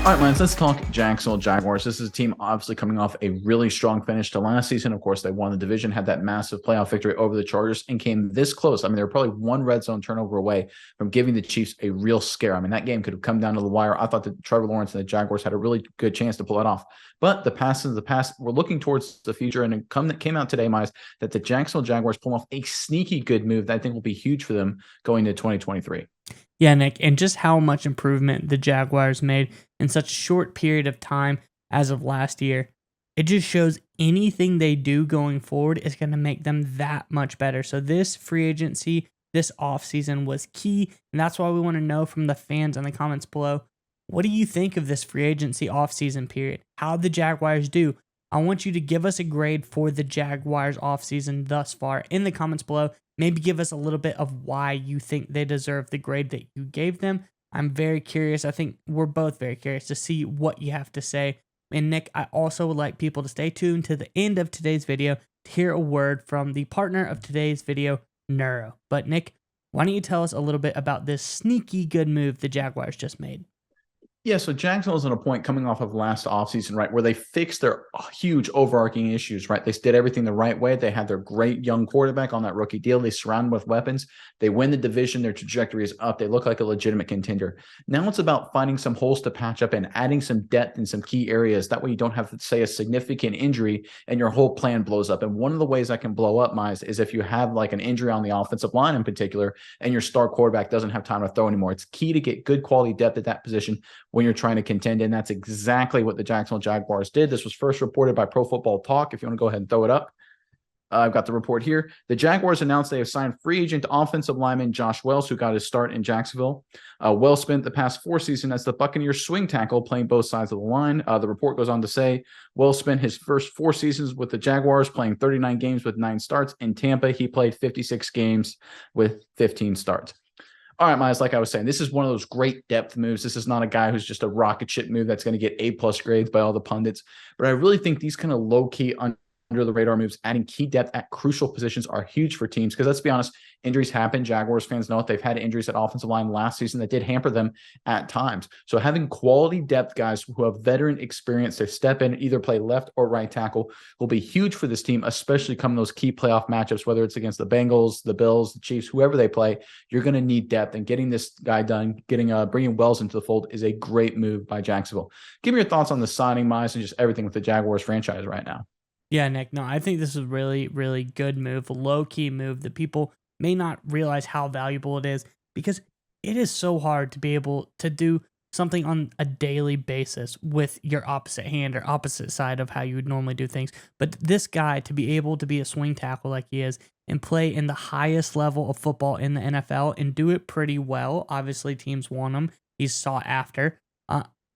All right, Lance, let's talk Jacksonville Jaguars. This is a team obviously coming off a really strong finish to last season. Of course, they won the division, had that massive playoff victory over the Chargers, and came this close. I mean, they were probably one red zone turnover away from giving the Chiefs a real scare. I mean, that game could have come down to the wire. I thought that Trevor Lawrence and the Jaguars had a really good chance to pull it off. But the past is the past. We're looking towards the future, and it came out today, Miles, that the Jacksonville Jaguars pull off a sneaky good move that I think will be huge for them going to 2023. Yeah, Nick, and just how much improvement the Jaguars made in such a short period of time as of last year. It just shows anything they do going forward is going to make them that much better. So this free agency, this offseason was key, and that's why we want to know from the fans in the comments below, what do you think of this free agency offseason period? How'd the Jaguars do? I want you to give us a grade for the Jaguars offseason thus far in the comments below. Maybe give us a little bit of why you think they deserve the grade that you gave them. I'm very curious. I think we're both very curious to see what you have to say. And Nick, I also would like people to stay tuned to the end of today's video to hear a word from the partner of today's video, Neuro. But Nick, why don't you tell us a little bit about this sneaky good move the Jaguars just made? Yeah, so Jacksonville's at a point coming off of last offseason, right, where they fixed their huge overarching issues, right? They did everything the right way. They had their great young quarterback on that rookie deal. They surround him with weapons. They win the division. Their trajectory is up. They look like a legitimate contender. Now it's about finding some holes to patch up and adding some depth in some key areas. That way you don't have to say a significant injury and your whole plan blows up. And one of the ways that can blow up, Mize, is if you have like an injury on the offensive line in particular and your star quarterback doesn't have time to throw anymore. It's key to get good quality depth at that position when you're trying to contend. And that's exactly what the Jacksonville Jaguars did. This was first reported by Pro Football Talk. If you want to go ahead and throw it up. I've got the report here. The Jaguars announced they have signed free agent offensive lineman Josh Wells, who got his start in Jacksonville. Wells spent the past 4 seasons as the Buccaneers swing tackle, playing both sides of the line. The report goes on to say Wells spent his first 4 seasons with the Jaguars, playing 39 games with 9 starts. In Tampa, he played 56 games with 15 starts. All right, Miles, like I was saying, this is one of those great depth moves. This is not a guy who's just a rocket ship move that's going to get A+ grades by all the pundits. But I really think these kind of low-key under the radar moves, adding key depth at crucial positions are huge for teams. Because let's be honest, injuries happen. Jaguars fans know it. They've had injuries at offensive line last season that did hamper them at times. So having quality depth guys who have veteran experience to step in and either play left or right tackle will be huge for this team, especially come those key playoff matchups, whether it's against the Bengals, the Bills, the Chiefs, whoever they play. You're going to need depth, and getting this guy done, bringing Wells into the fold is a great move by Jacksonville. Give me your thoughts on the signing, Miles, and just everything with the Jaguars franchise right now. Yeah, Nick, no, I think this is a really, really good move, a low-key move that people may not realize how valuable it is because it is so hard to be able to do something on a daily basis with your opposite hand or opposite side of how you would normally do things. But this guy, to be able to be a swing tackle like he is and play in the highest level of football in the NFL and do it pretty well, obviously teams want him, he's sought after.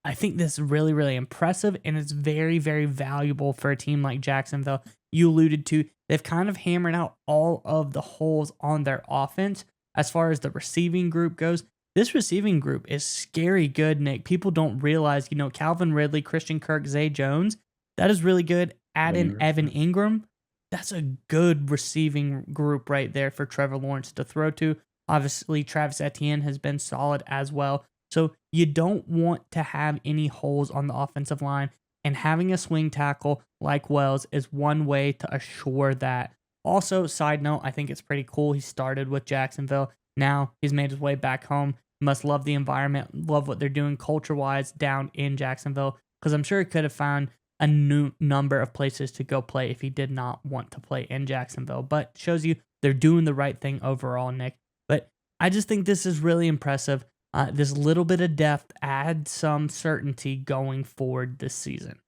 I think this is really, really impressive, and it's very, very valuable for a team like Jacksonville. You alluded to, they've kind of hammered out all of the holes on their offense as far as the receiving group goes. This receiving group is scary good, Nick. People don't realize, Calvin Ridley, Christian Kirk, Zay Jones, that is really good. Add in Evan Ingram. That's a good receiving group right there for Trevor Lawrence to throw to. Obviously, Travis Etienne has been solid as well. So you don't want to have any holes on the offensive line, and having a swing tackle like Wells is one way to assure that. Also, side note, I think it's pretty cool. He started with Jacksonville. Now he's made his way back home. Must love the environment, love what they're doing culture-wise down in Jacksonville, because I'm sure he could have found a new number of places to go play if he did not want to play in Jacksonville. But shows you they're doing the right thing overall, Nick. But I just think this is really impressive. This little bit of depth adds some certainty going forward this season.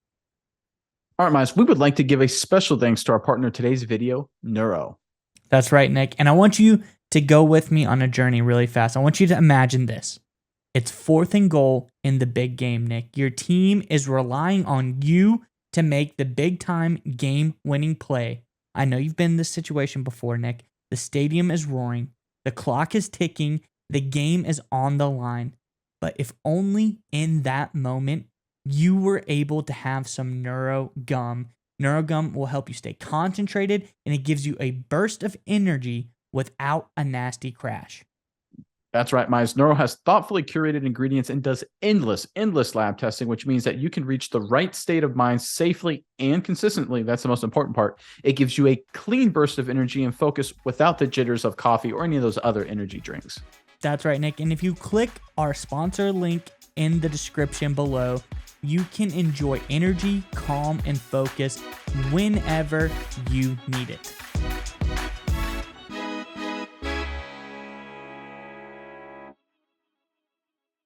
All right, Miles, we would like to give a special thanks to our partner in today's video, Neuro. That's right, Nick. And I want you to go with me on a journey really fast. I want you to imagine this. It's 4th and goal in the big game, Nick. Your team is relying on you to make the big-time game-winning play. I know you've been in this situation before, Nick. The stadium is roaring. The clock is ticking. The game is on the line. But if only in that moment you were able to have some Neuro Gum. Neuro Gum will help you stay concentrated, and it gives you a burst of energy without a nasty crash. That's right, Mize. Neuro has thoughtfully curated ingredients and does endless lab testing, which means that you can reach the right state of mind safely and consistently. That's the most important part. It gives you a clean burst of energy and focus without the jitters of coffee or any of those other energy drinks. That's right, Nick. And if you click our sponsor link in the description below, you can enjoy energy, calm, and focus whenever you need it.